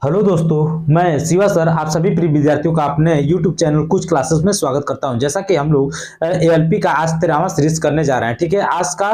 Hello दोस्तों, मैं Shiva sir आप सभी प्रिय विद्यार्थियों का अपने YouTube चैनल कुछ क्लासेस में स्वागत करता हूं। जैसा कि हम लोग ALP का आज 13वां सीरीज करने जा रहे हैं। ठीक है, आज का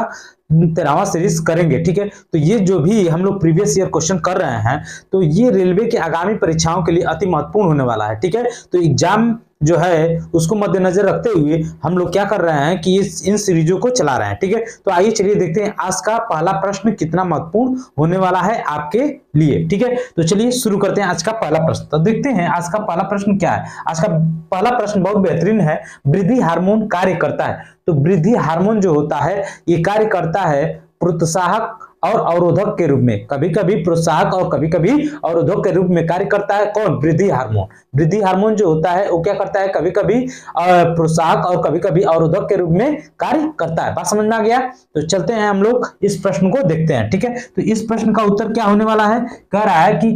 13वां सीरीज करेंगे। ठीक है, तो ये जो भी हम लोग प्रीवियस ईयर क्वेश्चन कर रहे हैं तो ये रेलवे की आगामी परीक्षाओं के लिए अति महत्वपूर्ण होने वाला है। ठीक है, तो एग्जाम जो है उसको मद्देनजर रखते हुए हम लोग क्या कर रहे हैं कि इन सीरीजों को चला रहे हैं। ठीक है, तो आइए चलिए देखते हैं आज का पहला प्रश्न कितना महत्वपूर्ण होने वाला है आपके लिए। ठीक है, तो चलिए शुरू करते हैं आज का पहला प्रश्न। तो देखते हैं आज का पहला प्रश्न क्या है। आज का पहला प्रश्न बहुत बेहतरीन है। वृद्धि हार्मोन कार्य करता है। तो वृद्धि हार्मोन जो होता है ये कार्य करता है प्रोत्साहक और अवरोधक के रूप में। कभी कभी प्रोत्साहक और कभी कभी अवरोधक के रूप में कार्य करता है। कौन? वृद्धि हार्मोन। वृद्धि हार्मोन जो होता है वो क्या करता है? कभी कभी प्रोत्साहक और कभी कभी अवरोधक के रूप में कार्य करता है। बात समझ में आ गया? तो चलते हैं हम लोग इस प्रश्न को देखते हैं। ठीक है, तो इस प्रश्न का उत्तर क्या होने वाला है? कह रहा है कि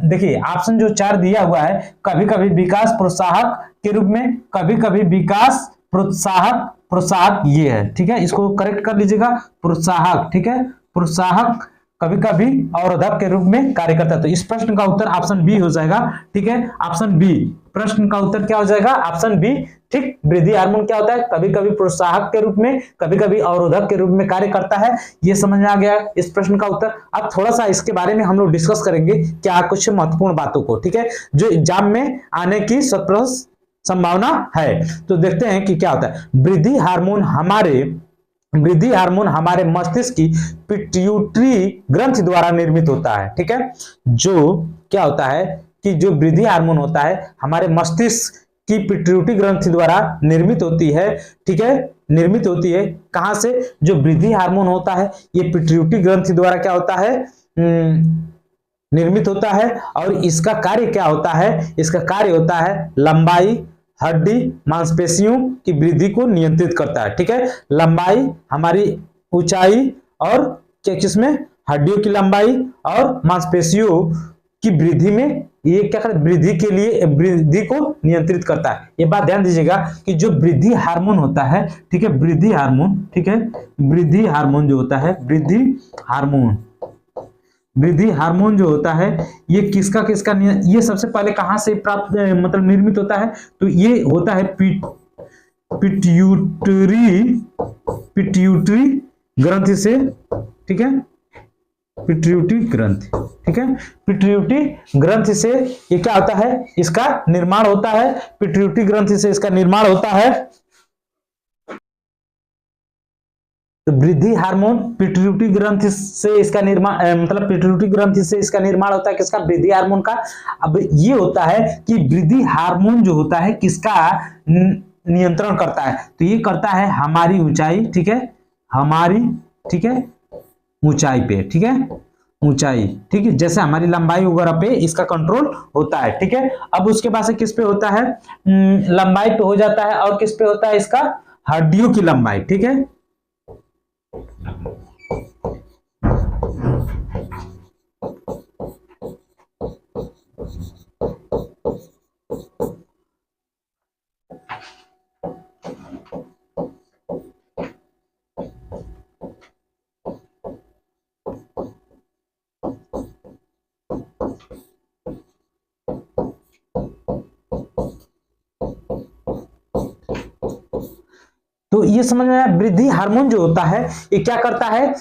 देखिए ऑप्शन जो 4 दिया हुआ है, कभी कभी विकास प्रोत्साहक के रूप में, कभी कभी विकास प्रोत्साहक, प्रोत्साहक ये है। ठीक है, इसको करेक्ट कर लीजिएगा, प्रोत्साहक। ठीक है, प्रोत्साहक कभी कभी अवरोधक के रूप में कार्य करता है। तो इस प्रश्न का उत्तर ऑप्शन बी हो जाएगा। ठीक है, ऑप्शन बी प्रश्न का उत्तर क्या हो जाएगा? Option B. ठीक, वृद्धि हार्मोन क्या होता है? कभी कभी प्रोत्साहक के रूप में, कभी कभी अवरोधक के रूप में कार्य करता है। ये समझ में आ गया इस प्रश्न का उत्तर। अब थोड़ा सा इसके बारे में हम लोग डिस्कस करेंगे क्या कुछ महत्वपूर्ण बातों को। ठीक है, जो एग्जाम में आने की संभावना है। तो देखते हैं कि क्या होता है। वृद्धि हार्मोन हमारे मस्तिष्क की पिट्यूटरी ग्रंथि द्वारा निर्मित होता है। ठीक है, जो क्या होता है कि जो वृद्धि हार्मोन होता है हमारे मस्तिष्क की पिट्यूटरी ग्रंथि द्वारा निर्मित होती है। ठीक है, निर्मित होती है कहां से? जो वृद्धि हार्मोन होता है ये पिट्यूटरी ग्रंथि द्वारा क्या होता है? निर्मित होता है। और इसका कार्य क्या होता है? इसका कार्य होता है लंबाई, हड्डी, मांसपेशियों की वृद्धि को नियंत्रित करता है। ठीक है, लंबाई, हमारी ऊंचाई और किसमें? हड्डियों की लंबाई और मांसपेशियों की वृद्धि में ये क्या करता है? वृद्धि के लिए वृद्धि को नियंत्रित करता है। ये बात ध्यान दीजिएगा कि जो वृद्धि हार्मोन होता है, ठीक है, वृद्धि हार्मोन, ठीक है, वृद्धि हार्मोन जो होता है, वृद्धि हार्मोन जो होता है ये किसका ये सबसे पहले कहां से प्राप्त मतलब निर्मित होता है? तो ये होता है पिट्यूटरी ग्रंथि से। ठीक है, पिट्यूटरी ग्रंथि। ठीक है, पिट्यूटरी ग्रंथि से ये क्या होता है? इसका निर्माण होता है। पिट्यूटरी ग्रंथि से इसका निर्माण होता है। तो वृद्धि हार्मोन पिट्यूटरी ग्रंथि से इसका निर्माण मतलब पिट्यूटरी ग्रंथि से इसका निर्माण होता है। किसका? वृद्धि हार्मोन का। अब ये होता है कि वृद्धि हार्मोन जो होता है किसका नियंत्रण करता है? तो ये करता है हमारी ऊंचाई। ठीक है, हमारी, ठीक है, ऊंचाई पे। ठीक है, ऊंचाई, ठीक है, जैसे हमारी लंबाई वगैरह पे इसका कंट्रोल होता है। ठीक है, अब उसके बाद से किस पे होता है? लंबाई पे हो जाता है। और किस पे होता है? इसका हड्डियों की लंबाई। ठीक है, तो ये समझ में आया। वृद्धि हार्मोन जो होता है ये क्या करता है?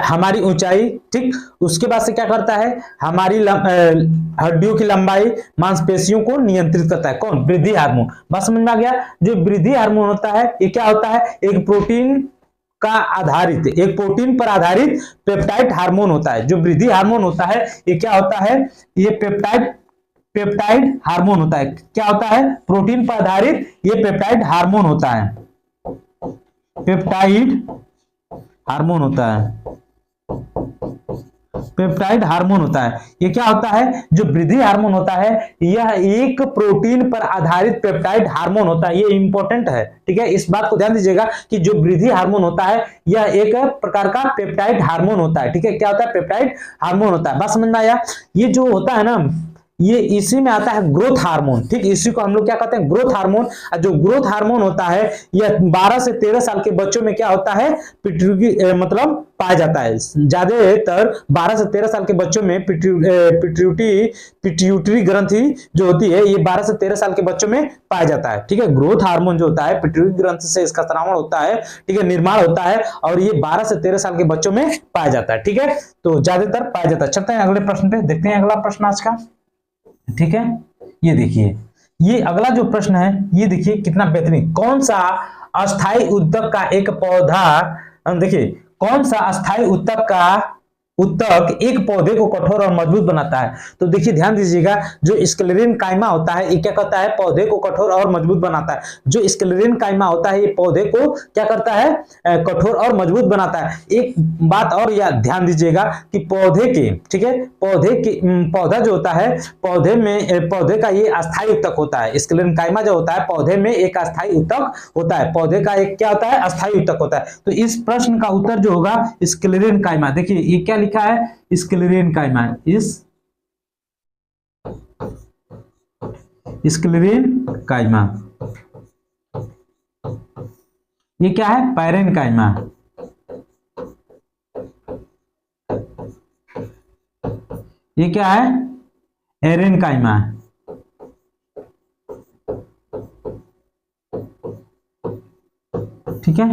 हमारी ऊंचाई, ठीक, उसके बाद से क्या करता है? हमारी हड्डियों की लंबाई, मांसपेशियों को नियंत्रित करता है। कौन? वृद्धि हार्मोन। बात समझ में आ गया। जो वृद्धि हार्मोन होता है ये क्या होता है? एक प्रोटीन पर आधारित पेप्टाइड हार्मोन होता है। जो वृद्धि हार्मोन होता है ये क्या होता है? ये पेप्टाइड हार्मोन होता है। क्या होता है? प्रोटीन पर आधारित ये पेप्टाइड हार्मोन होता है। पेप्टाइड हार्मोन होता है। पेप्टाइड हार्मोन होता है। ये क्या होता है? जो वृद्धि हार्मोन होता है यह एक प्रोटीन पर आधारित पेप्टाइड हार्मोन होता है। ये इंपॉर्टेंट है। ठीक है, इस बात को ध्यान दीजिएगा कि जो वृद्धि हार्मोन होता है यह एक प्रकार का पेप्टाइड हार्मोन होता है। ठीक है, क्या होता है? पेप्टाइड हार्मोन होता है। बात समझ में आया? ये जो होता है ना, ये इसी में आता है ग्रोथ हार्मोन। ठीक, इसी को हम लोग क्या कहते हैं, ग्रोथ हार्मोन। जो ग्रोथ हार्मोन होता है यह 12 से 13 साल के बच्चों में क्या होता है, पिट्यूटरी मतलब पाया जाता है। ज्यादातर 12 से 13 साल के बच्चों में पिट्यूटरी ग्रंथि जो होती है ये 12 से 13 साल के बच्चों में पाया जाता है। ठीक है, ग्रोथ हार्मोन जो होता है पिट्यूटरी ग्रंथि से इसका स्रावण होता है, ठीक है, निर्माण होता है, और ये 12 से 13 साल के बच्चों में पाया जाता है। ठीक है, तो ज्यादातर पाया जाता है। चलते हैं अगले प्रश्न पे, देखते हैं अगला प्रश्न आज का। ठीक है, ये देखिए, ये अगला जो प्रश्न है ये देखिए कितना बेहतरीन। कौन सा अस्थायी उत्तक का एक पौधा, देखिए कौन सा अस्थायी उत्तक एक पौधे को कठोर और मजबूत बनाता है। तो देखिए ध्यान दीजिएगा, जो स्क्लेरेन कायमा होता है ये क्या करता है, पौधे को कठोर और मजबूत बनाता है। जो स्क्लेरेन कायमा होता है ये पौधे को क्या करता है, कठोर और मजबूत बनाता है। एक बात और याद ध्यान दीजिएगा कि पौधे के, ठीक है, पौधा जो होता है पौधे का ये अस्थायी उत्तक होता है। स्क्लेरेन कायमा जो होता है पौधे में एक अस्थायी उत्तक होता है, पौधे का एक क्या होता है, अस्थायी उत्तक होता है। तो इस प्रश्न का उत्तर जो होगा स्क्लेरेन कायमा। देखिए ये क्या लिखा है, स्क्लेरेन कायमा, स्क्लेरेन कायमा। ये क्या है, पैरेन कायमा। ये क्या है, एरेन कायमा। ठीक है,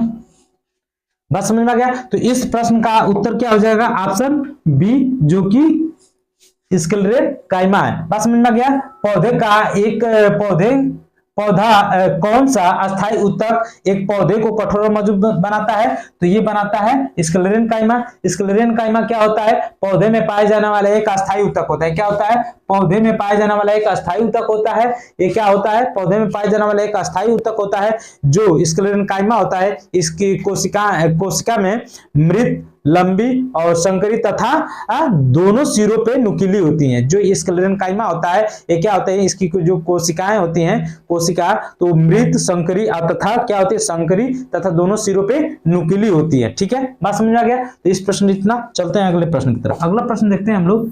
बात समझ में आ गया। तो इस प्रश्न का उत्तर क्या हो जाएगा, ऑप्शन बी, जो कि स्क्लेरेन कायमा है। बात समझ में आ गया। पौधा कौन सा अस्थायी उत्तक एक पौधे को कठोर और मजबूत बनाता है, तो ये बनाता है स्क्लेरेन कायमा। स्क्लेरेन कायमा क्या होता है, पौधे में पाए जाने वाला एक अस्थायी उत्तक होता है। क्या होता है, पौधे में पाए जाने वाला एक अस्थायी उत्तक होता है। ये क्या होता है, पौधे में पाए जाने वाला एक अस्थायी उत्तक होता है। जो स्क्लेरेन कायमा होता है इसकी कोशिका में मृत, लंबी और संकरी तथा दोनों सिरों पे नुकीली होती हैं। जो स्क्लेरेन कायमा होता है ये क्या होता है, इसकी जो कोशिकाएं होती हैं, कोशिका तो मृत, संकरी तथा क्या होती है, संकरी तथा दोनों सिरों पे नुकीली होती है। ठीक है, बात समझ में आ गया। तो इस प्रश्न इतना, चलते हैं अगले प्रश्न की तरफ। अगला प्रश्न देखते हैं हम लोग।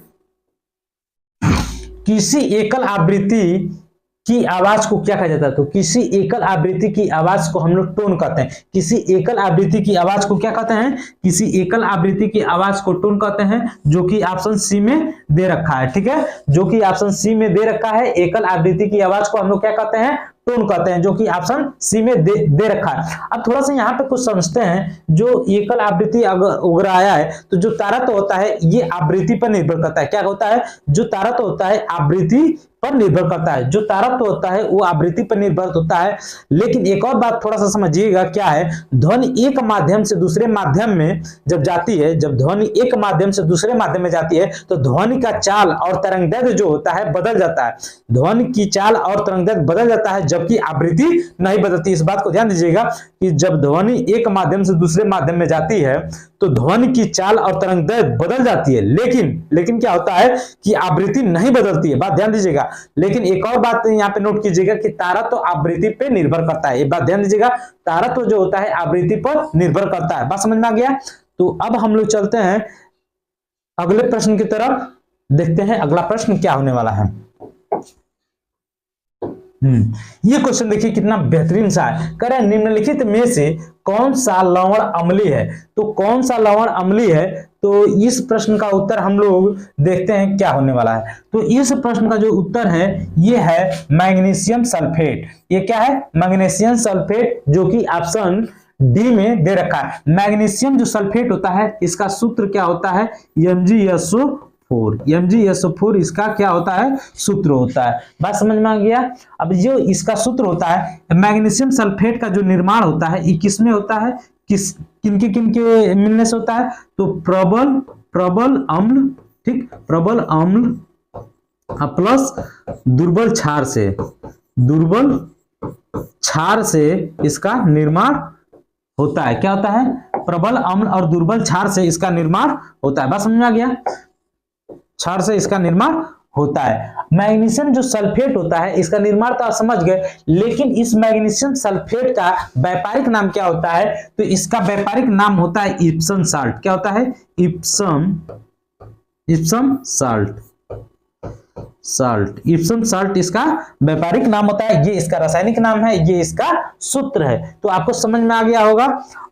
किसी एकल आवृत्ति की आवाज को क्या कहा जाता है, तो किसी एकल आवृत्ति की आवाज को हम लोग टोन कहते हैं। किसी एकल आवृत्ति की आवाज को क्या कहते हैं, किसी एकल आवृत्ति की आवाज को टोन कहते हैं, जो कि ऑप्शन सी में दे रखा है। ठीक है, जो कि ऑप्शन सी में दे रखा है, एकल आवृत्ति की आवाज को हम लोग क्या कहते हैं, टोन कहते हैं, जो कि ऑप्शन सी में दे रखा है। अब थोड़ा सा यहाँ पे कुछ समझते हैं। जो एकल आवृत्ति अगर आया है तो जो तारत्व होता है ये आवृत्ति पर निर्भर करता है। क्या होता है, जो तारत्व होता है आवृत्ति पर निर्भर करता है, जो तारत्व होता है वो आवृत्ति पर निर्भर होता है। लेकिन एक और बात थोड़ा सा समझिएगा, क्या है, ध्वनि एक माध्यम से दूसरे माध्यम में जब जाती है, जब ध्वनि एक माध्यम से दूसरे माध्यम में जाती है तो ध्वनि का चाल और तरंगदैर्घ्य जो होता है बदल जाता है। ध्वनि की चाल और तरंगदैर्घ्य बदल जाता है, जबकि आवृत्ति नहीं बदलती। इस बात को ध्यान दीजिएगा कि जब ध्वनि एक माध्यम से दूसरे माध्यम में जाती है तो ध्वनि की चाल और तरंगदैर्घ्य बदल जाती है, लेकिन क्या होता है कि आवृत्ति नहीं बदलती है। बात ध्यान दीजिएगा। लेकिन एक और बात यहाँ पे नोट कीजिएगा कि तारत्व आवृत्ति पे निर्भर करता है। ये बात ध्यान दीजिएगा, तारत्व जो होता है आवृत्ति पर निर्भर करता है। बात समझ में आ गया। तो अब हम लोग चलते हैं अगले प्रश्न की तरफ, देखते हैं अगला प्रश्न क्या होने वाला है। ये क्वेश्चन देखिए कितना बेहतरीन सा है। कह रहे हैं निम्नलिखित में से कौन सा लवण अम्लीय है, तो कौन सा लवण अम्लीय है, तो इस प्रश्न का उत्तर हम लोग देखते हैं क्या होने वाला है। तो इस प्रश्न का जो उत्तर है ये है मैग्नीशियम सल्फेट। ये क्या है, मैग्नीशियम सल्फेट, जो कि ऑप्शन डी में दे रखा है। मैग्नीशियम जो सल्फेट होता है इसका सूत्र क्या होता है, MgSO4 इसका क्या होता है, सूत्र होता है। बात समझ में आ गया। अब जो इसका सूत्र होता है, मैग्नीशियम सल्फेट का जो निर्माण होता है ये किसमें होता है, किनके मिलने से होता है, तो प्रबल अम्ल, ठीक, प्रबल अम्ल प्लस दुर्बल क्षार से इसका निर्माण होता है। क्या होता है, प्रबल अम्ल और दुर्बल क्षार से इसका निर्माण होता है। बात समझ में आ गया, क्षार से इसका निर्माण होता है। मैग्नीशियम जो सल्फेट होता है इसका निर्माण तो आप समझ गए, लेकिन इस मैग्नीशियम सल्फेट का व्यापारिक नाम क्या होता है, तो इसका व्यापारिक नाम होता है इप्सम साल्ट। क्या होता है, Epson salt. Salt, Epson salt इसका व्यापारिक नाम होता है, ये इसका रासायनिक नाम है, ये इसका सूत्र है। तो आपको समझ में आ गया होगा।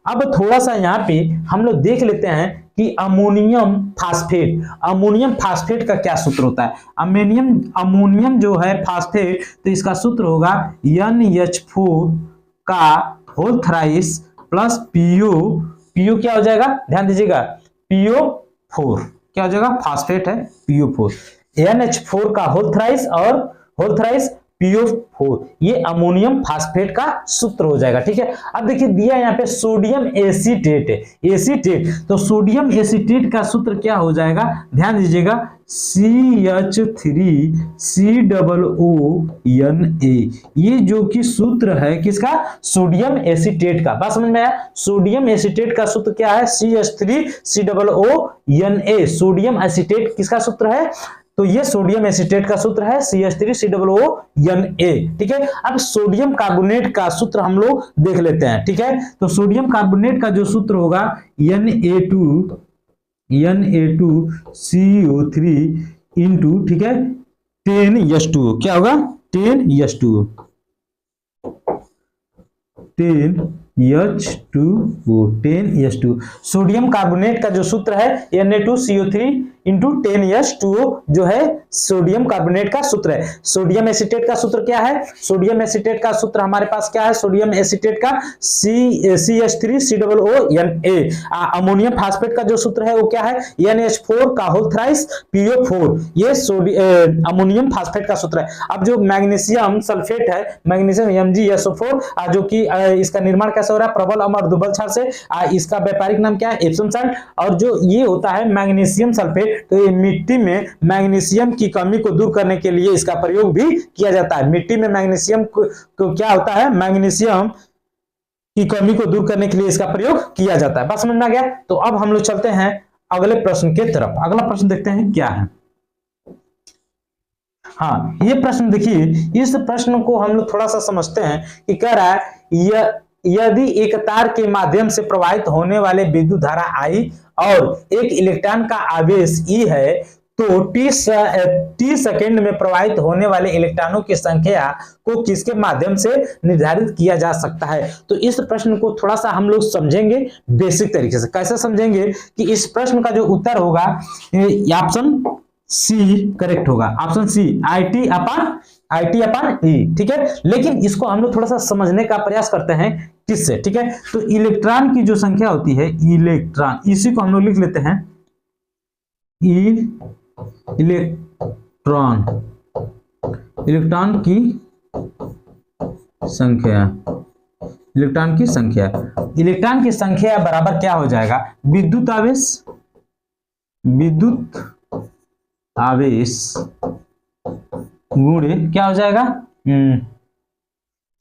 अब थोड़ा सा यहाँ पे हम लोग देख लेते हैं कि अमोनियम फास्फेट, अमोनियम फास्फेट का क्या सूत्र होता है। अमोनियम जो है फास्फेट, तो इसका सूत्र होगा NH4 का होल थ्राइस प्लस PO क्या हो जाएगा, ध्यान दीजिएगा, PO4 क्या हो जाएगा, फास्फेट है PO4, NH4 का होल थ्राइस और होल थ्राइस PO4, ये अमोनियम फास्फेट का सूत्र हो जाएगा। ठीक है, अब देखिए दिया यहाँ पे सोडियम एसीटेट है, एसीटेट, तो सोडियम एसीटेट का सूत्र क्या हो जाएगा, ध्यान दीजिएगा, CH3COONA, ये जो कि सूत्र है किसका, सोडियम एसीटेट का। बात समझ में आया, सोडियम एसीटेट का सूत्र क्या है, CH3COONA, सोडियम एसीटेट किसका सूत्र है, तो ये सोडियम एसीटेट का सूत्र है CH3COONA। ठीक है, अब सोडियम कार्बोनेट का सूत्र हम लोग देख लेते हैं। ठीक है, तो सोडियम कार्बोनेट का जो सूत्र होगा Na2CO3 इंटू, ठीक है, 10H2O, क्या होगा, 10H2O, 10H2O। सोडियम कार्बोनेट का जो सूत्र है Na2CO3 इंटू 10H2O जो है सोडियम कार्बोनेट का सूत्र है। सोडियम एसीटेट का सूत्र क्या है, सोडियम एसीटेट का सूत्र हमारे पास क्या है, सोडियम एसीटेट का CH3COONA। अमोनियम फास्फेट का जो सूत्र है वो क्या है, NH4 का होल थ्राइस PO4, ये अमोनियम फास्फेट का सूत्र है। अब जो मैग्नीशियम सल्फेट है, मैग्नीशियम MgSO4, जो कि इसका निर्माण कैसे हो रहा है, प्रबल अमर दुर्बल क्षार से, इसका व्यापारिक नाम क्या है, एप्सम साल्ट। और जो ये होता है मैग्नीशियम सल्फेट, तो ये मिट्टी में मैग्नीशियम की कमी को दूर करने के लिए इसका प्रयोग भी किया जाता है। मिट्टी में मैग्नीशियम को क्या होता है, मैग्नीशियम की कमी को दूर करने के लिए इसका प्रयोग किया जाता है। बात समझ में आ गया। तो अब हम लोग चलते हैं अगले प्रश्न के तरफ। अगला प्रश्न देखते हैं क्या है। हाँ, ये प्रश्न देखिए, इस प्रश्न को हम लोग थोड़ा सा समझते हैं कि कह रहा है यदि एक तार के माध्यम से प्रवाहित होने वाले विद्युत धारा I और एक इलेक्ट्रॉन का आवेश E है, तो t सेकेंड में प्रवाहित होने वाले इलेक्ट्रॉनों की संख्या को किसके माध्यम से निर्धारित किया जा सकता है। तो इस प्रश्न को थोड़ा सा हम लोग समझेंगे बेसिक तरीके से। कैसे समझेंगे कि इस प्रश्न का जो उत्तर होगा ऑप्शन सी करेक्ट होगा, option C IT upon E। ठीक है, लेकिन इसको हम लोग थोड़ा सा समझने का प्रयास करते हैं किससे। ठीक है, तो इलेक्ट्रॉन की जो संख्या होती है, इलेक्ट्रॉन, इसी को हम लोग लिख लेते हैं इलेक्ट्रॉन की संख्या, इलेक्ट्रॉन की संख्या बराबर क्या हो जाएगा, विद्युत आवेश गुणे क्या हो जाएगा,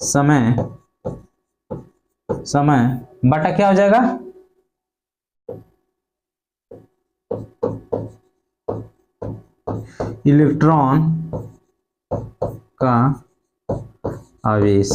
समय बटा क्या हो जाएगा, इलेक्ट्रॉन का आवेश।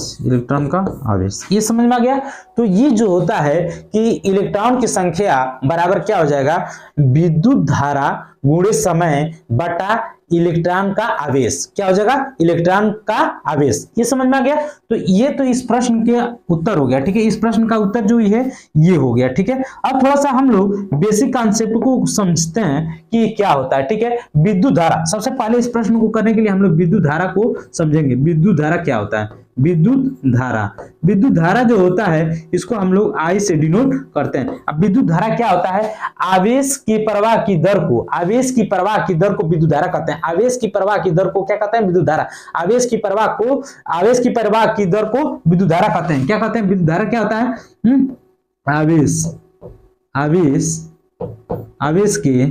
ये समझ में आ गया। तो ये जो होता है कि इलेक्ट्रॉन की संख्या बराबर क्या हो जाएगा, विद्युत धारा गुणे समय बटा इलेक्ट्रॉन का आवेश, क्या हो जाएगा, इलेक्ट्रॉन का आवेश। ये समझ में आ गया। तो ये तो इस प्रश्न के उत्तर हो गया। ठीक है, इस प्रश्न का उत्तर जो है ये हो गया। ठीक है, अब थोड़ा सा हम लोग बेसिक कॉन्सेप्ट को समझते हैं कि क्या होता है। ठीक है, विद्युत धारा, सबसे पहले इस प्रश्न को करने के लिए हम लोग विद्युत धारा को समझेंगे। विद्युत धारा क्या होता है, विद्युत धारा जो होता है इसको हम लोग I से डिनोट करते हैं। अब विद्युत धारा क्या होता है, आवेश की प्रवाह की दर को विद्युत धारा कहते हैं। आवेश की प्रवाह की दर को क्या कहते हैं, विद्युत धारा। आवेश की प्रवाह की दर को विद्युत धारा कहते हैं। क्या कहते हैं, विद्युत धारा क्या होता है, आवेश के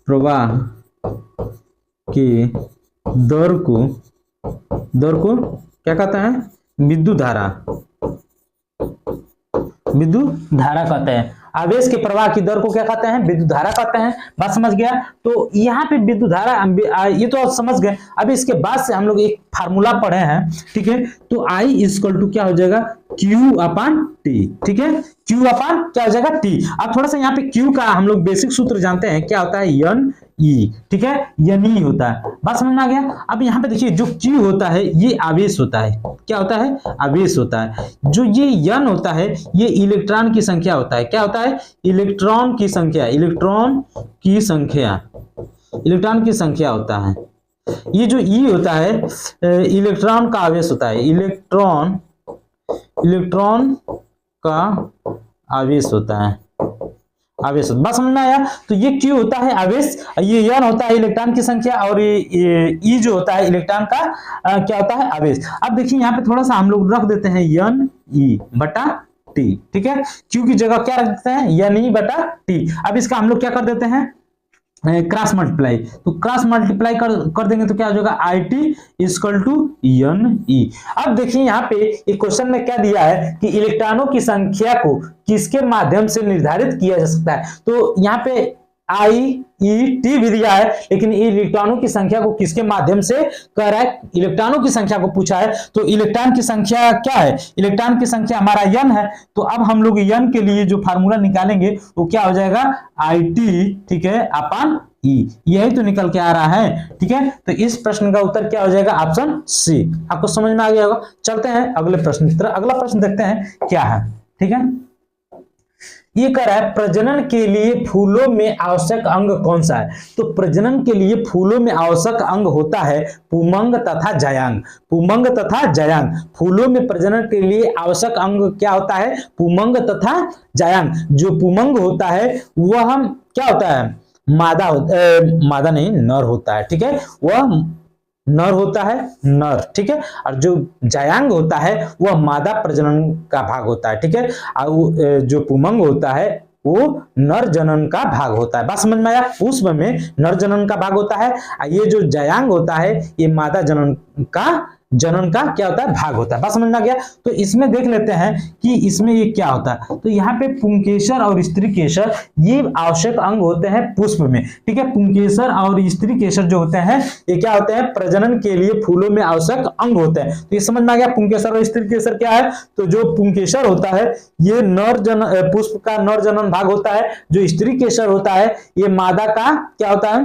प्रवाह के दर को क्या कहता है, विद्युत धारा कहते हैं। आवेश के प्रवाह की दर को क्या कहते हैं, विद्युत धारा कहते हैं। बात समझ गया। तो यहाँ पे विद्युत धारा ये तो समझ गए। अब इसके बाद से हम लोग एक फार्मूला पढ़े हैं। ठीक है, तो I इक्वल टू क्या हो जाएगा, Q अपॉन T। ठीक है, Q अपॉन क्या हो जाएगा, T। अब थोड़ा सा यहाँ पे Q का हम लोग बेसिक सूत्र जानते हैं, क्या होता है, ई, ठीक है, यन ई होता है। बात समझ में आ गया। अब यहाँ पे देखिए जो Q होता है ये आवेश होता है, क्या होता है, आवेश होता है। जो ये यन होता है ये इलेक्ट्रॉन की संख्या होता है, क्या होता है, इलेक्ट्रॉन की संख्या, इलेक्ट्रॉन की संख्या, इलेक्ट्रॉन की संख्या होता है। ये जो ई होता है इलेक्ट्रॉन का आवेश होता है, इलेक्ट्रॉन, इलेक्ट्रॉन का आवेश होता है, आवेश। बस समझ में आया। तो ये Q होता है आवेश, ये यन होता है इलेक्ट्रॉन की संख्या, और ये ई जो होता है इलेक्ट्रॉन का क्या होता है, आवेश। अब देखिए यहाँ पे थोड़ा सा हम लोग रख देते हैं यन ई बटा टी, ठीक है, Q की जगह क्या रख देते हैं, यन ई बटा टी। अब इसका हम लोग क्या कर देते हैं, क्रॉस मल्टीप्लाई। तो क्रॉस मल्टीप्लाई कर देंगे तो क्या हो जाएगा, आई टी इक्वल टू यन ई। अब देखिए यहाँ पे एक क्वेश्चन में क्या दिया है कि इलेक्ट्रॉनों की संख्या को किसके माध्यम से निर्धारित किया जा सकता है। तो यहाँ पे आई ई टी भी दिया है, लेकिन इलेक्ट्रॉनों की संख्या को किसके माध्यम से कह रहा है, इलेक्ट्रॉनों की संख्या को पूछा है। तो इलेक्ट्रॉन की संख्या क्या है, इलेक्ट्रॉन की संख्या हमारा यन है। तो अब हम लोग यन के लिए जो फार्मूला निकालेंगे वो क्या हो जाएगा, आई टी, ठीक है, अपॉन ई, यही तो निकल के आ रहा है, ठीक है। तो इस प्रश्न का उत्तर क्या हो जाएगा, ऑप्शन सी। आपको समझ में आ गया होगा। चलते हैं अगले प्रश्न की तरफ। अगला प्रश्न देखते हैं क्या है, ठीक है। ये कह रहा है प्रजनन के लिए फूलों में आवश्यक अंग कौन सा है। तो प्रजनन के लिए फूलों में आवश्यक अंग होता है पुमंग तथा जायांग, पुमंग तथा जायांग। फूलों में प्रजनन के लिए आवश्यक अंग क्या होता है, पुमंग तथा जायांग। जो पुमंग होता है वह हम क्या होता है, मादा नहीं, नर होता है, ठीक है, वह नर होता है, नर, ठीक है। और जो जायांग होता है वह मादा प्रजनन का भाग होता है, ठीक है। और जो पुमंग होता है वो नर जनन का भाग होता है। बात समझ में आया। पुष्प में नर जनन का भाग होता है, ये जो जायांग होता है ये मादा जनन का क्या होता है, भाग होता है। बात समझ में आ गया। तो इसमें देख लेते हैं कि इसमें ये क्या होता है। तो यहाँ पे पुंकेसर और स्त्री केसर ये आवश्यक अंग होते हैं पुष्प में, ठीक है। पुंकेसर और स्त्री केसर जो होते हैं ये क्या होते हैं, प्रजनन के लिए फूलों में आवश्यक अंग होते हैं। तो ये समझ में आ गया पुंकेसर और स्त्री केसर क्या है। तो जो पुंकेसर होता है ये पुष्प का नर जनन भाग होता है, जो स्त्री केसर होता है ये मादा का क्या होता है,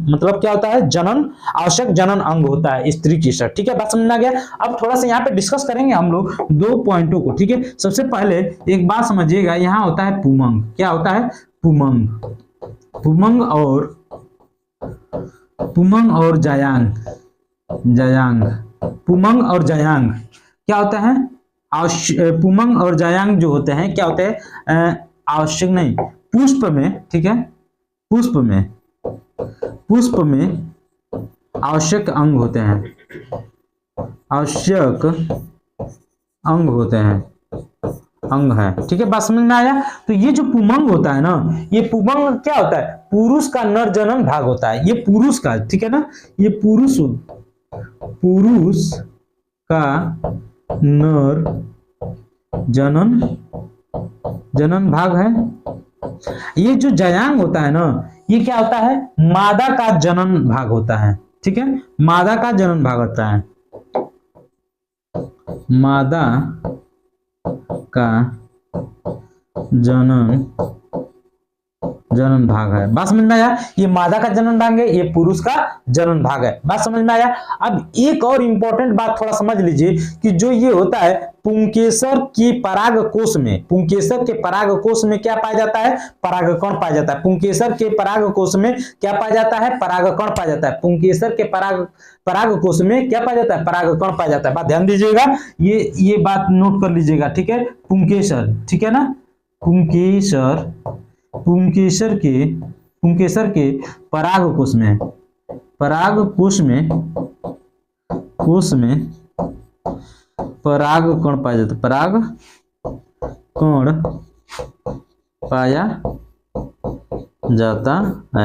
मतलब क्या होता है, जनन, आवश्यक जनन अंग होता है स्त्री केसर, ठीक है। बात समझ में आ गया। अब थोड़ा सा यहाँ पे डिस्कस करेंगे हम लोग दो पॉइंटों को, ठीक है। सबसे पहले एक बात समझिएगा, यहाँ होता है पुमंग, क्या होता है, पुमंग, पुमंग और जायांग, पुमंग और जायांग क्या होता है, पुमंग और जायांग जो होते हैं क्या होते हैं, आवश्यक नहीं, पुष्प में, ठीक है, पुष्प में आवश्यक अंग होते हैं, आवश्यक अंग होते हैं, अंग है, ठीक है। बात समझ में आया। तो ये जो पुमंग होता है ना, ये पुमंग क्या होता है, पुरुष का नर जनन भाग होता है, ये पुरुष का, ठीक है ना, ये पुरुष का नर जनन भाग है। ये जो जायांग होता है ना ये क्या होता है, मादा का जनन भाग होता है, ठीक है, मादा का जनन भाग होता है, मादा का जनन भाग है। बात समझ में आया। ये मादा का जनन भाग है, ये पुरुष का जनन भाग है। बात समझ में आया। अब एक और इंपॉर्टेंट बात थोड़ा समझ लीजिए कि जो ये होता है पुंकेसर की परागकोश में, पुंकेसर के परागकोश में क्या पाया जाता है, परागकण पाया जाता है। पुंकेसर के परागकोश में क्या पाया जाता है, परागकण पाया जाता है। पुंकेसर के परागकोश में क्या पाया जाता है, परागकण पाया जाता है। बात ध्यान दीजिएगा, ये बात नोट कर लीजिएगा, ठीक है। पुंकेसर, ठीक है ना, पुंकेसर के परागकोश में परागकण पाया जाता है,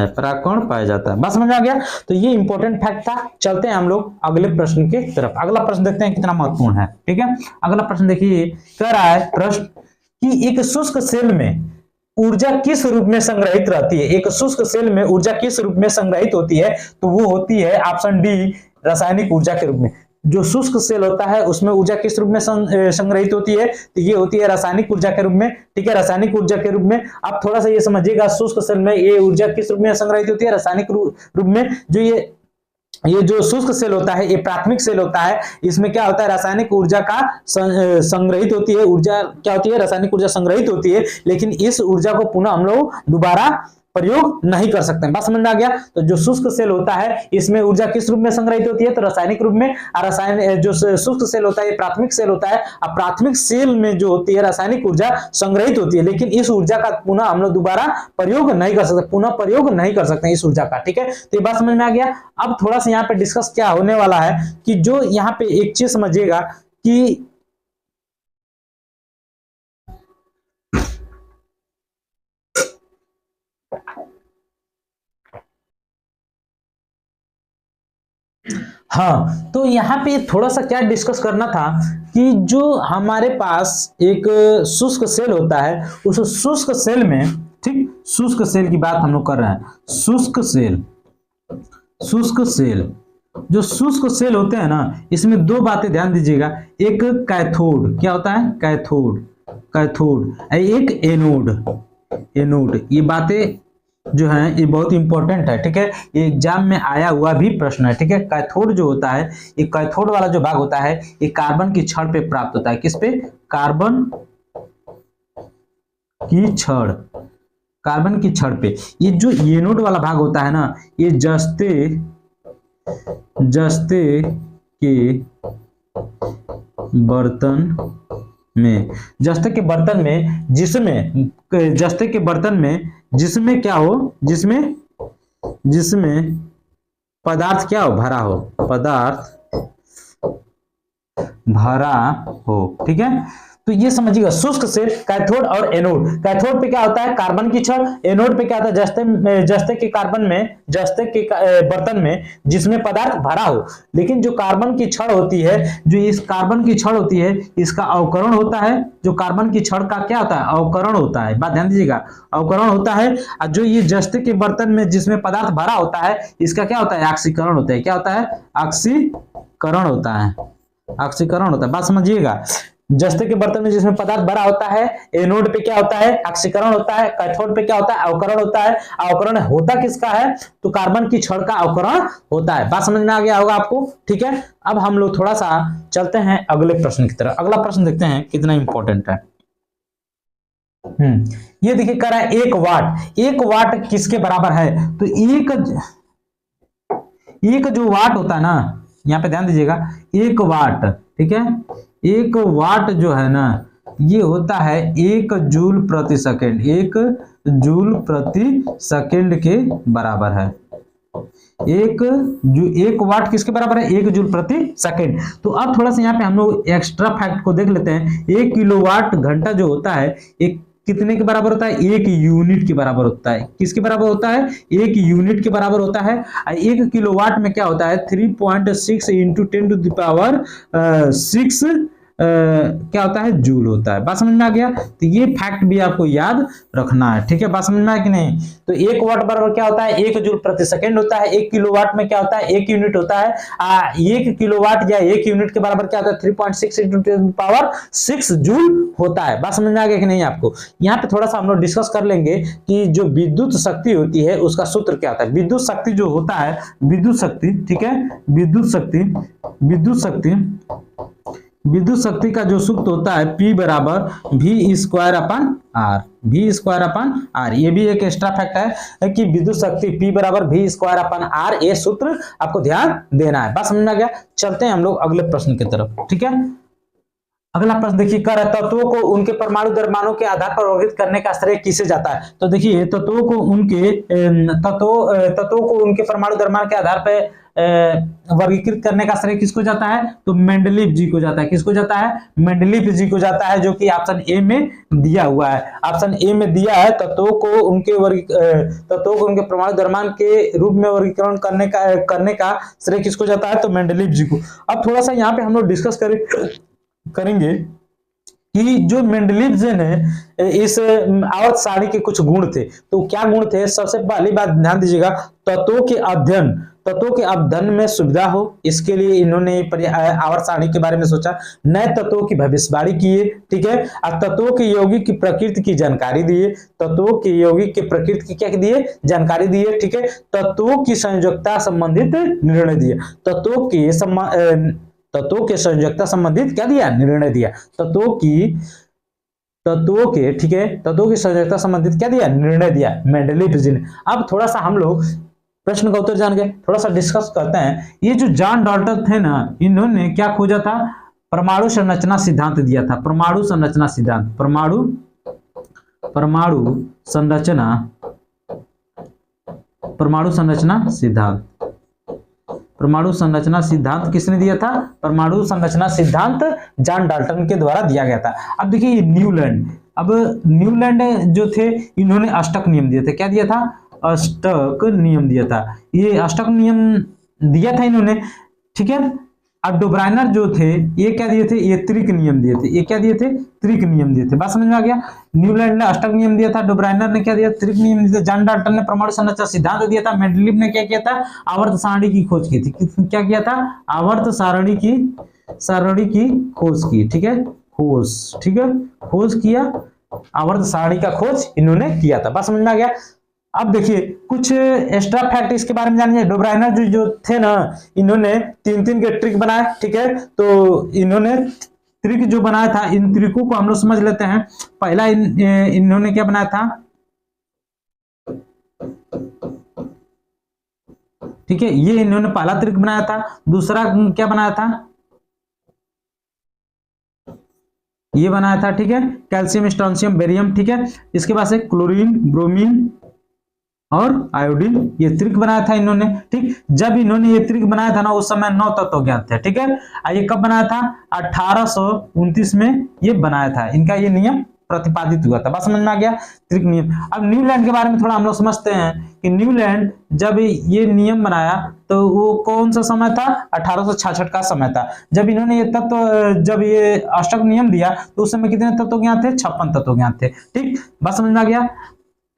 परागकण पाया जाता है। बात समझ में आ गया। तो ये इंपॉर्टेंट फैक्ट था। चलते हैं हम लोग अगले प्रश्न की तरफ। अगला प्रश्न देखते हैं कितना महत्वपूर्ण है, ठीक है। अगला प्रश्न देखिए, कह रहा है प्रश्न कि एक शुष्क सेल में ऊर्जा किस रूप में संग्रहित रहती है। एक शुष्क सेल में ऊर्जा किस रूप में संग्रहित होती है, तो वो होती है ऑप्शन डी, रासायनिक ऊर्जा के रूप में। जो शुष्क सेल होता है उसमें ऊर्जा किस रूप में संग्रहित होती है, तो ये होती है रासायनिक ऊर्जा के रूप में। ठीक है, रासायनिक ऊर्जा के रूप में। आप थोड़ा सा ये समझिएगा, शुष्क सेल में ये ऊर्जा किस रूप में संग्रहित होती है, रासायनिक रूप में। जो ये जो शुष्क सेल होता है, ये प्राथमिक सेल होता है, इसमें क्या होता है, रासायनिक ऊर्जा का संग्रहित होती है। ऊर्जा क्या होती है, रासायनिक ऊर्जा संग्रहित होती है, लेकिन इस ऊर्जा को पुनः हम लोग दोबारा प्रयोग नहीं कर सकते हैं। बात समझ में आ गया। तो जो शुष्क सेल होता है इसमें ऊर्जा किस रूप में संग्रहित होती है, तो रासायनिक रूप में। और जो शुष्क सेल होता है ये प्राथमिक सेल होता है। अब प्राथमिक सेल में जो होती है रासायनिक ऊर्जा संग्रहित होती है, लेकिन इस ऊर्जा का पुनः हम लोग दोबारा प्रयोग नहीं कर सकते, पुनः प्रयोग नहीं कर सकते इस ऊर्जा का। ठीक है, तो ये बात समझ में आ गया। अब थोड़ा सा यहाँ पे डिस्कस क्या होने वाला है कि जो यहाँ पे एक चीज समझिएगा कि हाँ, तो यहाँ पे थोड़ा सा क्या डिस्कस करना था कि जो हमारे पास एक शुष्क सेल होता है, उस शुष्क सेल में, ठीक, शुष्क सेल की बात हम लोग कर रहे हैं। शुष्क सेल, शुष्क सेल, जो शुष्क सेल होते हैं ना, इसमें दो बातें ध्यान दीजिएगा। एक कैथोड, क्या होता है, कैथोड, कैथोड, एक एनोड, एनोड। ये बातें जो है ये बहुत इंपॉर्टेंट है। ठीक है, ये एग्जाम में आया हुआ भी प्रश्न है। ठीक है, कैथोड जो होता है, ये कैथोड वाला जो भाग होता है ये कार्बन की छड़ पे प्राप्त होता है। किस पे, कार्बन की छड़, कार्बन की छड़ पे। ये जो एनोड वाला भाग होता है ना, ये जस्ते, जस्ते के बर्तन में, जस्ते के बर्तन में, जिसमें, जस्ते के बर्तन में जिसमें क्या हो, जिसमें, जिसमें पदार्थ क्या हो, भरा हो, पदार्थ भरा हो। ठीक है, तो ये समझिएगा, शुष्क सेल, कैथोड और एनोड। कैथोड पे क्या होता है, कार्बन की छड़। एनोड पे क्या होता है, जस्ते के कार्बन में, जस्ते के बर्तन में जिसमें पदार्थ भरा हो। लेकिन जो कार्बन की छड़ होती है, जो इस कार्बन की छड़ होती है, इसका अवकरण होता है। जो कार्बन की छड़ का क्या होता है, अवकरण होता है। बात ध्यान दीजिएगा, अवकरण होता है। और जो ये जस्ते के बर्तन में जिसमें पदार्थ भरा होता है, इसका क्या होता है, ऑक्सीकरण होता है। क्या होता है, ऑक्सीकरण होता है, ऑक्सीकरण होता है। बात समझिएगा, जस्ते के बर्तन में जिसमें पदार्थ भरा होता है, एनोड पे क्या होता है, ऑक्सीकरण होता है। कैथोड पे क्या होता है, अवकरण होता है। अवकरण होता किसका है, तो कार्बन की छड़ का अवकरण होता है। बात समझ में आ गया होगा आपको। ठीक है, अब हम लोग थोड़ा सा चलते हैं अगले प्रश्न की तरफ। अगला प्रश्न देखते हैं कितना इंपॉर्टेंट है। ये देखिए, कह रहा है 1 वाट। 1 वाट किसके बराबर है, तो एक जो वाट होता है ना, यहां पे ध्यान दीजिएगा, 1 वाट, ठीक है, 1 वाट जो है ना, ये होता है 1 जूल प्रति सेकेंड, 1 जूल प्रति सेकेंड के बराबर है। 1 वाट किसके बराबर है, 1 जूल प्रति सेकेंड। तो अब थोड़ा सा यहाँ पे हम लोग एक्स्ट्रा फैक्ट को देख लेते हैं। 1 किलोवाट घंटा जो होता है, एक कितने के बराबर होता है, 1 यूनिट के बराबर होता है। किसके बराबर होता है, 1 यूनिट के बराबर होता है। 1 किलोवाट में क्या होता है, 3.6 इंटू 10 टू द पावर 6 क्या होता है, जूल होता है। बात समझ में आ गया। तो ये फैक्ट भी आपको याद रखना है। ठीक है, बात समझ में आया कि नहीं। तो 1 वाट बराबर क्या होता है, 1 जूल प्रति सेकंड होता है। 1 किलोवाट में क्या होता है, 1 यूनिट होता है। 1 किलोवाट या 1 यूनिट के बराबर क्या होता है, 3.6 इंटू 10 पावर 6 जूल होता है। बात समझ में आ गया कि नहीं आपको। यहाँ पे थोड़ा सा हम लोग डिस्कस कर लेंगे कि जो विद्युत शक्ति होती है उसका सूत्र क्या होता है। विद्युत शक्ति जो होता है, विद्युत शक्ति, ठीक है, विद्युत शक्ति, विद्युत शक्ति, विद्युत शक्ति का जो सूत्र होता है P बराबर V square upon R, V square upon R। ये भी एक एक्स्ट्रा फैक्ट है कि विद्युत शक्ति P बराबर V स्क्वायर अपन R। ये सूत्र आपको ध्यान देना है। बात समझ में आ गया। चलते हैं हम लोग अगले प्रश्न की तरफ। ठीक है, अगला प्रश्न देखिए, कर तत्वों को उनके परमाणु द्रव्यमानों के आधार पर वर्गीकृत करने का श्रेय किसे जाता है। तो देखिए, तत्वों को उनके परमाणु द्रव्यमान के आधार पर वर्गीकृत करने का श्रेय किसको जाता है, तो मेंडलीव जी को जाता है। किसको जाता है, मेंडलीव जी को जाता है, जो कि ऑप्शन ए में दिया हुआ है। ऑप्शन ए में दिया है, तत्वों को उनके परमाणु द्रव्यमान के रूप में वर्गीकरण करने का श्रेय किसको जाता है, तो मेंडलीव जी को। अब थोड़ा सा यहाँ पे हम लोग डिस्कस करेंगे कि जो मेंडलीव ने इस आवर्त सारणी के कुछ गुण थे। तो क्या गुण थे, सबसे पहली बात ध्यान दीजिएगा, तत्वों के अध्ययन, तत्वों के अवधन में सुविधा हो, इसके लिए इन्होंने आवर्त सारणी के बारे में सोचा, नए तत्वों की भविष्यवाणी किए, ठीक है, और तत्वों के यौगिक की प्रकृति की जानकारी दिए, तत्वों के यौगिक की प्रकृति की क्या दिए, जानकारी दिए, ठीक है, तत्वों की संयोजकता संबंधित निर्णय दिए, तत्वों के संयोजकता संबंधित क्या दिया, निर्णय दिया, तत्वों के ठीक है, तत्वों की संयोजकता संबंधित क्या दिया, निर्णय दिया मेंडलीव जी ने। अब थोड़ा सा हम लोग प्रश्न का उत्तर जान गए, थोड़ा सा डिस्कस करते हैं। ये जो जॉन डाल्टन थे ना, इन्होंने क्या खोजा था, परमाणु संरचना सिद्धांत दिया था, परमाणु संरचना सिद्धांत, परमाणु संरचना सिद्धांत किसने दिया था, परमाणु संरचना सिद्धांत जॉन डाल्टन के द्वारा दिया गया था। अब देखिए न्यूलैंड जो थे, इन्होंने अष्टक नियम दिए थे, क्या दिया था, अष्टक नियम दिया था, ये अष्टक नियम दिया था इन्होंने, ठीक है। अब डोब्राइनर जो थे, ये क्या दिए थे, ये त्रिक नियम दिए थे, ये क्या दिए थे, त्रिक नियम दिए थे, बात समझ में आ गया। न्यूलैंड ने अष्टक नियम दिया था, डोब्राइनर ने क्या दिया, त्रिक नियम दिया था, जॉन डाल्टन ने परमाणु संरचना सिद्धांत दिया था, मेंडलीव ने क्या किया था, आवर्त सारणी की खोज की थी, क्या किया था, आवर्त सारणी की खोज की, ठीक है, खोज किया, आवर्त सारणी का खोज इन्होंने किया था, बात समझ में आ गया। अब देखिए कुछ एक्स्ट्रा फैक्ट इसके बारे में जानिए। डोब्राइनर जो थे ना, इन्होंने 3 के ट्रिक बनाए, ठीक है, तो इन्होंने ट्रिक जो बनाया था, इन ट्रिकों को हम लोग समझ लेते हैं। पहला इन्होंने क्या बनाया था, ठीक है, ये इन्होंने पहला ट्रिक बनाया था। दूसरा क्या बनाया था, ये बनाया था, ठीक है, कैल्शियम, स्ट्रोंशियम, बेरियम, ठीक है। इसके बाद से क्लोरीन, ब्रोमीन और आयोडीन, ये त्रिक बनाया था इन्होंने, ठीक। जब इन्होंने ये त्रिक बनाया था ना, उस समय 9 तत्व ज्ञात थे, ठीक है। ये कब बनाया था, 1829 में ये बनाया था, इनका ये नियम प्रतिपादित हुआ था, बात समझ में आ गया, त्रिक नियम। अब न्यूलैंड के बारे में थोड़ा हम लोग समझते हैं कि न्यूलैंड जब ये नियम बनाया तो वो कौन सा समय था, 1866 का समय था। जब इन्होंने ये तत्व, जब ये अष्टक नियम दिया तो उस समय कितने तत्व ज्ञात थे, 56 तत्व ज्ञात थे, ठीक, बात समझ में आ गया।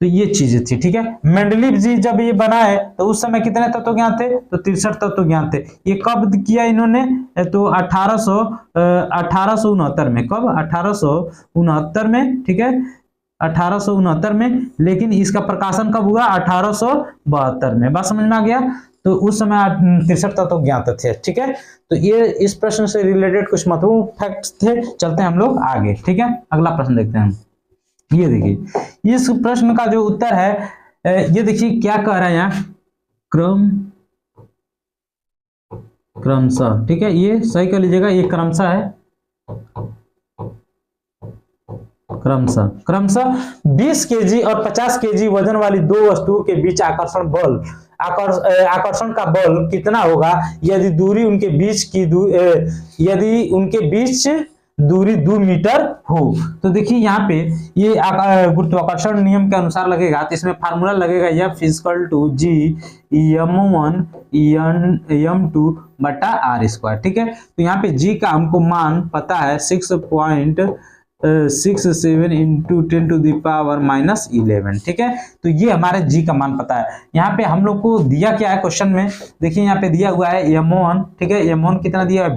तो ये चीजें थी, ठीक है। मेंडलीव जी जब ये बनाए तो उस समय कितने तत्व ज्ञात थे, तो 63 तत्व ज्ञात थे। ये कब किया इन्होंने, तो 1869 में, कब, 1869 में, ठीक है, 1869 में। लेकिन इसका प्रकाशन कब हुआ, 1872 में, बात समझ में आ गया। तो उस समय 63 तत्व ज्ञात थे, ठीक है। तो ये इस प्रश्न से रिलेटेड कुछ महत्वपूर्ण फैक्ट्स थे। चलते हैं हम लोग आगे, ठीक है, अगला प्रश्न देखते हैं। ये देखिए, इस प्रश्न का जो उत्तर है, ये देखिए क्या कह रहा है यहाँ, क्रमशः, ठीक है, ये सही कर लीजिएगा, ये क्रमशः है, क्रमशः 20 केजी और 50 केजी वजन वाली दो वस्तुओं के बीच आकर्षण का बल कितना होगा यदि उनके बीच दूरी 2 मीटर हो। तो देखिए यहाँ पे ये गुरुत्वाकर्षण नियम के अनुसार लगेगा, तो इसमें फार्मूला लगेगा F = G m1 m2 बटा r², ठीक है। तो यहाँ पे G का हमको मान पता है 6.67 इंटू 10⁻⁻11, ठीक है। तो ये हमारे G का मान पता है। यहाँ पे हम लोग को दिया क्या है क्वेश्चन में, देखिए यहाँ पे दिया हुआ है m1, ठीक है, m1 कितना दिया है,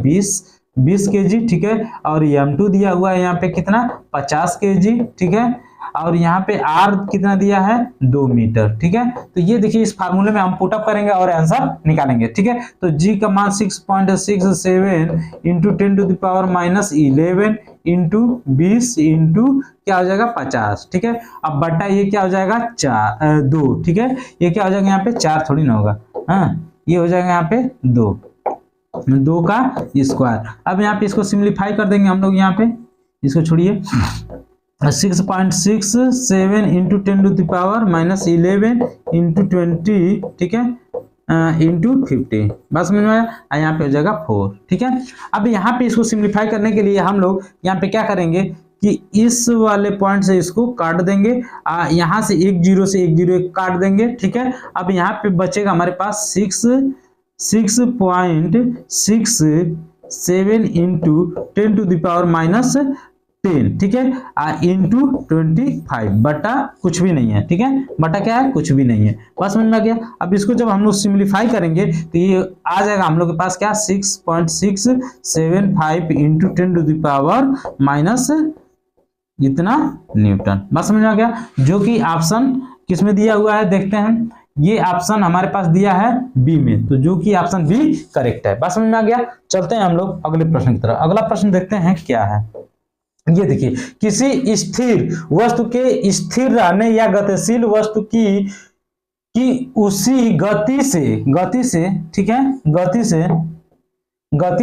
20 केजी, ठीक है, और m2 दिया हुआ है यहाँ पे कितना, 50 केजी, ठीक है, और यहाँ पे r कितना दिया है, 2 मीटर, ठीक है। तो ये देखिए इस फार्मूले में हम पुट अप करेंगे और आंसर निकालेंगे, ठीक है। तो G का मान 6.67 इंटू 10⁻11 इंटू 20 इंटू क्या हो जाएगा, 50, ठीक है। अब बटा ये क्या हो जाएगा, 2, ठीक है, ये क्या हो जाएगा यहाँ पे 4 थोड़ी ना होगा, हाँ, ये हो जाएगा यहाँ पे 2 का स्क्वायर। अब यहाँ पे इसको सिंप्लीफाई कर देंगे हम लोग, यहाँ पे इसको छोड़िए, 6.67 इंटू 10⁻11 इंटू 20, ठीक है, इंटू 50, बस समझ में आया। यहाँ पे हो जाएगा 4, ठीक है। अब यहाँ पे इसको सिंप्लीफाई करने के लिए हम लोग यहाँ पे क्या करेंगे कि इस वाले पॉइंट से इसको काट देंगे, यहाँ से एक जीरो काट देंगे, ठीक है। अब यहाँ पे बचेगा हमारे पास 6.67 इंटू 10⁻ 10, ठीक है, इंटू 25 बटा कुछ भी नहीं है, ठीक है, बटा क्या है, कुछ भी नहीं है। बस समझ में आ गया। अब इसको जब हम लोग सिंप्लीफाई करेंगे तो ये आ जाएगा हम लोग के पास क्या, 6.675 इंटू 10⁻⁻, इतना न्यूटन। बस समझ में आ गया। जो कि ऑप्शन किसमें दिया हुआ है देखते हैं, ये ऑप्शन हमारे पास दिया है बी में, तो जो कि ऑप्शन बी करेक्ट है। बात समझ में आ गया। चलते हैं हम लोग अगले प्रश्न की तरफ। अगला प्रश्न देखते हैं क्या है। ये देखिए, किसी स्थिर वस्तु के स्थिर रहने या गतिशील वस्तु की उसी गति से ठीक है, गति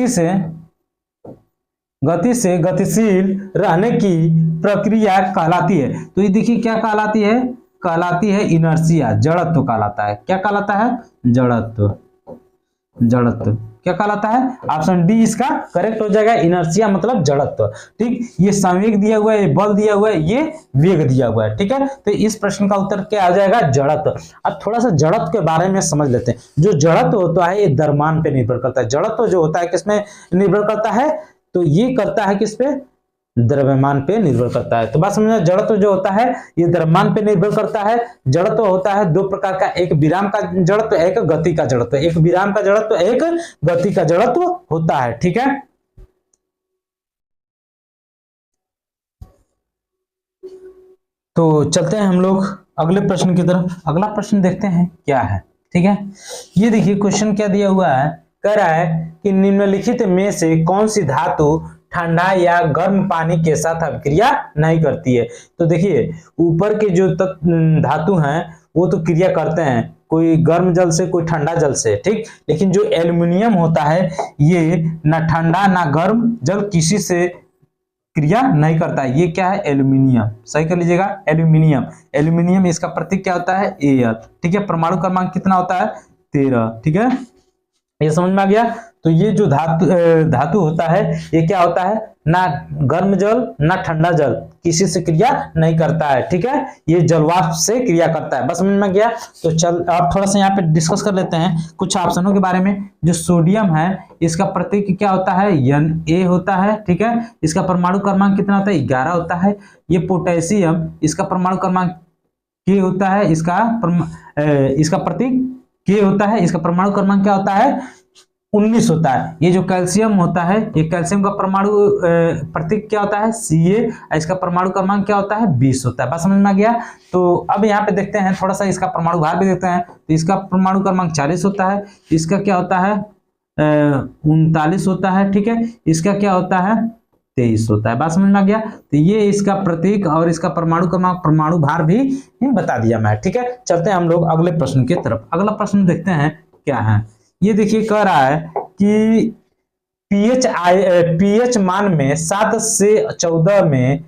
से गतिशील रहने की प्रक्रिया कहलाती है। तो ये देखिए क्या कहलाती है, कहलाती है इनर्शिया, जड़त्व कहलाता है। क्या कहलाता है, जड़त्व। क्या कहलाता है, ऑप्शन डी इसका करेक्ट हो जाएगा। इनर्शिया मतलब जड़त्व, ठीक। ये संवेग दिया हुआ है, ये बल दिया हुआ है, ये वेग दिया हुआ है, ठीक है। तो इस प्रश्न का उत्तर क्या आ जाएगा, जड़त्व। अब थोड़ा सा जड़त्व के बारे में समझ लेते हैं। जो जड़त्व होता है ये द्रव्यमान पे निर्भर करता है। जड़त्व जो होता है किसमें निर्भर करता है, तो ये करता है किस पे, द्रव्यमान पे निर्भर करता है। तो बात समझना, जड़त्व जो होता है ये द्रव्यमान पे निर्भर करता है। जड़त्व होता है दो प्रकार का, एक विराम का जड़त्व, एक गति का जड़त्व। एक विराम का जड़त्व, एक गति का जड़त्व होता है, ठीक है। तो चलते हैं हम लोग अगले प्रश्न की तरफ। अगला प्रश्न देखते हैं क्या है, ठीक है। ये देखिए क्वेश्चन क्या दिया हुआ है, कह रहा है कि निम्नलिखित में से कौन सी धातु ठंडा या गर्म पानी के साथ अभिक्रिया नहीं करती है। तो देखिए ऊपर के जो धातु हैं वो तो क्रिया करते हैं, कोई गर्म जल से कोई ठंडा जल से, ठीक। लेकिन जो एल्युमिनियम होता है ये ना ठंडा ना गर्म जल किसी से क्रिया नहीं करता है। ये क्या है, एल्यूमिनियम। सही कर लीजिएगा, एल्यूमिनियम इसका प्रतीक क्या होता है, Al, ठीक है। परमाणु क्रमांक कितना होता है, 13, ठीक है। ये समझ में आ गया। तो ये जो धातु होता है ये क्या होता है, ना गर्म जल ना ठंडा जल किसी से क्रिया नहीं करता है, ठीक है। ये जलवाष्प से क्रिया करता है। बस समझ में गया। तो चल अब थोड़ा सा यहाँ पे डिस्कस कर लेते हैं कुछ ऑप्शनों के बारे में। जो सोडियम है इसका प्रतीक क्या होता है, Na होता है, ठीक है। इसका परमाणु क्रमांक कितना होता है, 11 होता है। ये पोटेशियम इसका परमाणु क्रमांक K होता है, इसका प्रतीक K होता है। इसका परमाणु क्रमांक क्या होता है, 19 होता है। ये जो कैल्शियम होता है, ये कैल्शियम का परमाणु प्रतीक क्या होता है, Ca। इसका परमाणु क्रमांक क्या होता है, 20 होता है। बात समझ में आ गया। तो अब यहाँ पे देखते हैं थोड़ा सा इसका परमाणु भार भी देखते हैं। तो इसका परमाणु क्रमांक 40 होता है। इसका क्या होता है, 39 होता है, ठीक है। इसका क्या होता है, 23 होता है। बात समझ में आ गया। तो ये इसका प्रतीक और इसका परमाणु क्रमांक, परमाणु भार भी बता दिया मैं, ठीक है। चलते हैं हम लोग अगले प्रश्न की तरफ। अगला प्रश्न देखते हैं क्या है। ये देखिए कह रहा है कि पीएच मान में 7 से 14 में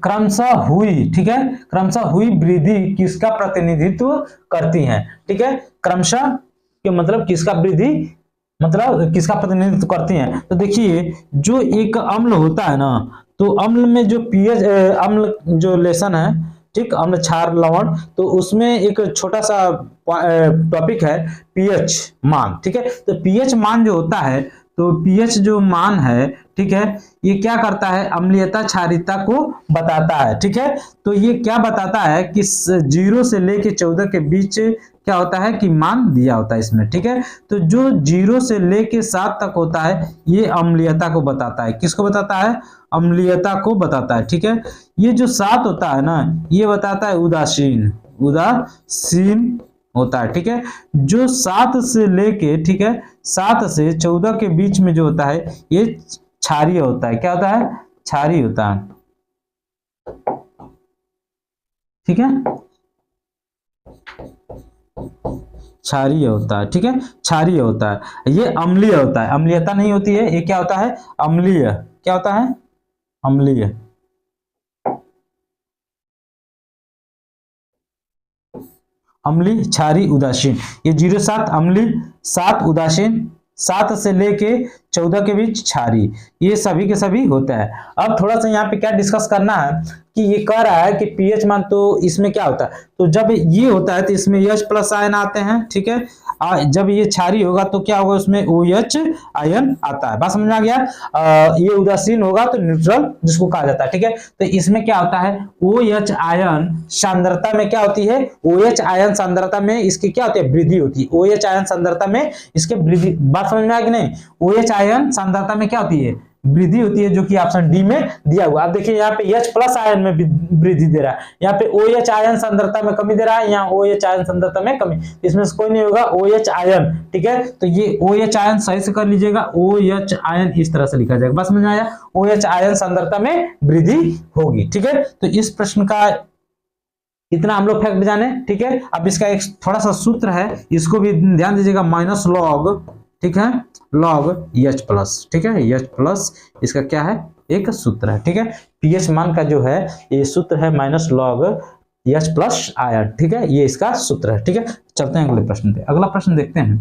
क्रमशः हुई, ठीक है, क्रमशः हुई वृद्धि किसका प्रतिनिधित्व करती है, ठीक है। क्रमशः के मतलब किसका वृद्धि, मतलब किसका प्रतिनिधित्व करती हैं। तो देखिए जो एक अम्ल होता है ना, तो अम्ल में जो पीएच अम्ल जो लेशन है, ठीक, अम्ल क्षार लवण, तो उसमें एक छोटा सा टॉपिक है पीएच मान, ठीक है। तो पीएच मान जो होता है, तो पीएच जो मान है, ठीक है, ये क्या करता है, अम्लीयता क्षारीयता को बताता है, ठीक है। तो ये क्या बताता है कि 0 से लेके 14 के बीच क्या होता है कि मान दिया होता है इसमें, ठीक है। तो जो 0 से लेके 7 तक होता है ये अम्लीयता को बताता है। किसको बताता है, अम्लीयता को बताता है, ठीक है। ये जो 7 होता है ना, ये बताता है उदासीन होता है, ठीक है। जो 7 से लेके, ठीक है, 7 से 14 के बीच में जो होता है ये क्षारीय होता है। क्या होता है, क्षारीय होता है, ठीक है, क्षारीय होता है, ठीक है, क्षारीय होता है। ये अम्लीय होता है, अम्लीयता नहीं होती है। ये क्या होता है, अम्लीय। क्या होता है, अम्लीय। क्षारी, उदासीन। ये 07 अम्लीय, 7 उदासीन, 7 से लेके 14 के बीच क्षारीय, ये सभी के सभी होता है। अब थोड़ा सा यहाँ पे क्या डिस्कस करना है कि ये कह रहा है कि पीएच मान, तो इसमें क्या होता है, तो जब ये होता है तो इसमें H प्लस आयन आते हैं, ठीक है। जब ये क्षारीय होगा तो क्या होगा, उसमें OH आयन आता है। बात समझ में आ गया। ये उदासीन होगा तो न्यूट्रल जिसको कहा जाता है, ठीक है। तो इसमें क्या होता है, OH आयन सांद्रता में क्या होती है, OH आयन सांद्रता में इसकी क्या होती है, वृद्धि होती है। OH आयन सांद्रता में इसके वृद्धि, बात समझ में आ गई नहीं। OH आयन सांद्रता में क्या होती है, वृद्धि होती है, जो कि ऑप्शन डी में दिया हुआ। अब देखिए यहाँ पे H प्लस आयन में वृद्धि दे रहा है, यहाँ पे OH आयन सांद्रता में कमी दे रहा है, यहाँ OH आयन सांद्रता में कमी, इसमें से कोई नहीं होगा, OH आयन, ठीक है। तो ये OH आयन सही से कर लीजिएगा, OH आयन इस तरह से लिखा जाएगा। बस समझ में आया, OH आयन सांद्रता में वृद्धि होगी, ठीक है। तो इस प्रश्न का इतना हम लोग फैक्ट जाने, ठीक है। अब इसका एक थोड़ा सा सूत्र है, इसको भी ध्यान दीजिएगा, माइनस लॉग, ठीक है, लॉग H प्लस, ठीक है, H प्लस इसका क्या है, एक सूत्र है, ठीक है। पीएच मान का जो है ये सूत्र है minus log H plus ion, ठीक है, ये इसका सूत्र है, ठीक है। चलते हैं अगले प्रश्न पे। अगला प्रश्न देखते हैं,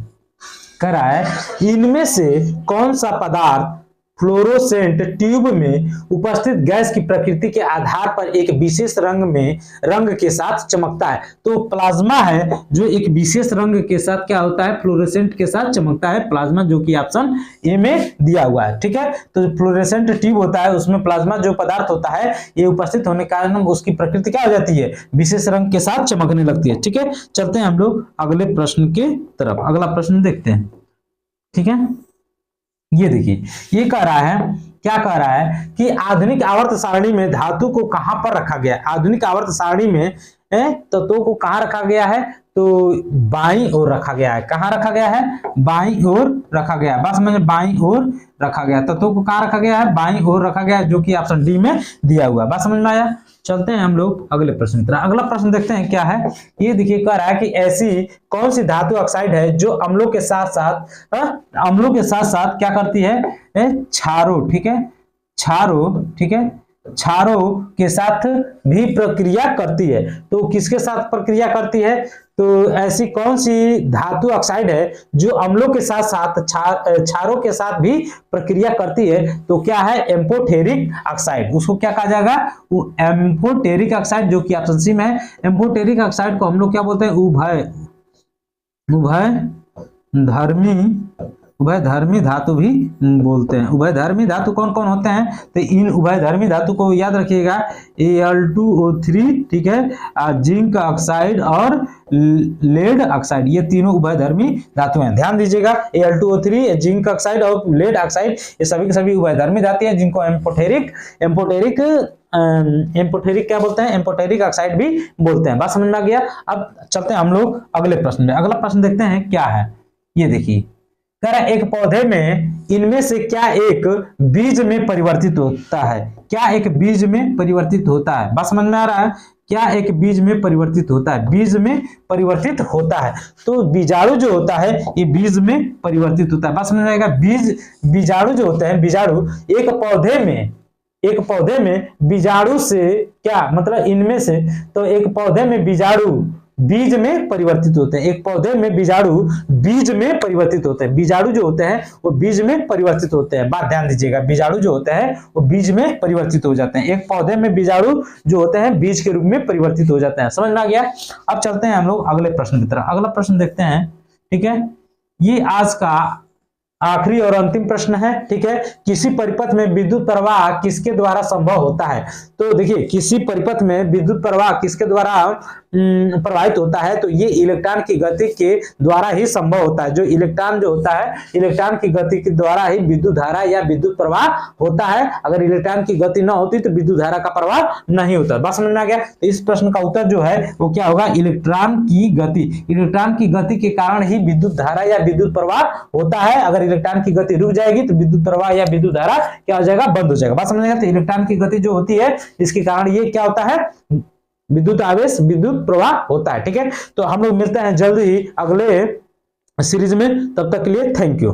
कह रहा है इनमें से कौन सा पदार्थ फ्लोरोसेंट ट्यूब में उपस्थित गैस की प्रकृति के आधार पर एक विशेष रंग के साथ चमकता है। तो प्लाज्मा है जो एक विशेष रंग के साथ क्या होता है, फ्लोरोसेंट के साथ चमकता है, प्लाज्मा, जो कि ऑप्शन ए में दिया हुआ है, ठीक है। तो फ्लोरोसेंट ट्यूब होता है, उसमें प्लाज्मा जो पदार्थ होता है ये उपस्थित होने के कारण उसकी प्रकृति क्या हो जाती है, विशेष रंग के साथ चमकने लगती है, ठीक है। चलते हैं हम लोग अगले प्रश्न के तरफ। अगला प्रश्न देखते हैं, ठीक है। ये देखिए, ये कह रहा है, क्या कह रहा है कि आधुनिक आवर्त सारणी में धातु को कहां पर रखा गया है। आधुनिक आवर्त सारणी में तत्वों को कहां रखा गया है, तो बाईं ओर रखा गया है। कहां रखा गया है, बाईं ओर रखा गया है। बस मैंने बाईं ओर रखा गया, तत्वों को कहां रखा गया है, बाईं ओर रखा गया है, जो कि ऑप्शन डी में दिया हुआ है। बात समझ में आया। चलते हैं हम लोग अगले प्रश्न की तरफ। अगला प्रश्न देखते हैं क्या है, ये देखिए, कह रहा है कि ऐसी कौन सी धातु ऑक्साइड है जो अम्लों के साथ साथ क्या करती है, क्षारों, ठीक है, क्षारों, ठीक है, क्षारों के साथ भी प्रक्रिया करती है। तो किसके साथ प्रक्रिया करती है, तो ऐसी कौन सी धातु ऑक्साइड है जो अम्लों के साथ साथ क्षारों के साथ भी प्रक्रिया करती है, तो क्या है, एम्फोटेरिक ऑक्साइड। उसको क्या कहा जाएगा, वो एम्फोटेरिक ऑक्साइड, जो कि ऑप्शन सी में है। एम्फोटेरिक ऑक्साइड को हम लोग क्या बोलते हैं, उभयधर्मी धातु भी बोलते हैं। उभयधर्मी धातु कौन कौन होते हैं, तो इन उभयधर्मी धातु को याद रखिएगा, Al2O3, ठीक है, जिंक ऑक्साइड और लेड ऑक्साइड, ये तीनों उभयधर्मी धातु हैं। ध्यान दीजिएगा, Al2O3, जिंक ऑक्साइड और लेड ऑक्साइड, ये सभी के सभी उभयधर्मी धातु हैं, जिनको एम्फोटेरिक क्या बोलते हैं, एम्फोटेरिक ऑक्साइड भी बोलते हैं। बात समझ में आ गया। अब चलते हैं हम लोग अगले प्रश्न में। अगला प्रश्न देखते हैं क्या है, ये देखिए, कह रहा है एक पौधे में इनमें से क्या एक बीज में परिवर्तित होता है। क्या एक बीज में परिवर्तित होता है, बात समझ में आ रहा है, क्या एक बीज में परिवर्तित होता है, बीज में परिवर्तित होता है। तो बीजाणु जो होता है ये बीज में परिवर्तित होता है। बात समझ में आएगा। बीजाणु जो होते हैं, बीजाणु एक पौधे में बीजाणु से क्या मतलब, इनमें से, तो एक पौधे में बीजाणु बीज में परिवर्तित होते हैं, एक पौधे में बीजाणु बीज में परिवर्तित होते हैं। बीजाणु जो होते हैं वो बीज में परिवर्तित होते हैं। बात ध्यान दीजिएगा, बीजाणु जो होते हैं वो बीज में परिवर्तित हो जाते हैं। एक पौधे में बीजाणु जो होते हैं बीज के रूप में परिवर्तित हो जाते हैं। समझ में आ गया। अब चलते हैं हम लोग अगले प्रश्न की तरफ। अगला प्रश्न देखते हैं, ठीक है, ये आज का आखिरी और अंतिम प्रश्न है, ठीक है। किसी परिपथ में विद्युत प्रवाह किसके द्वारा संभव होता है। तो देखिए, किसी परिपथ में विद्युत प्रवाह किसके द्वारा प्रवाहित होता है, तो ये इलेक्ट्रॉन की गति के द्वारा ही संभव होता है। जो इलेक्ट्रॉन जो होता है, इलेक्ट्रॉन की गति के द्वारा ही विद्युत धारा या विद्युत प्रवाह होता है। अगर इलेक्ट्रॉन की गति ना होती तो विद्युत धारा का प्रवाह नहीं होता। बस समझ में आ गया। तो इस प्रश्न का उत्तर जो है वो क्या होगा, इलेक्ट्रॉन की गति। इलेक्ट्रॉन की गति के कारण ही विद्युत धारा या विद्युत प्रवाह होता है। अगर इलेक्ट्रॉन की गति रुक जाएगी तो विद्युत प्रवाह या विद्युत धारा क्या हो जाएगा, बंद हो जाएगा। बात समझ में आ गया। तो इलेक्ट्रॉन की गति जो होती है इसके कारण ये क्या होता है, विद्युत आवेश, विद्युत प्रवाह होता है, ठीक है। तो हम लोग मिलते हैं जल्द ही अगले सीरीज में, तब तक के लिए थैंक यू।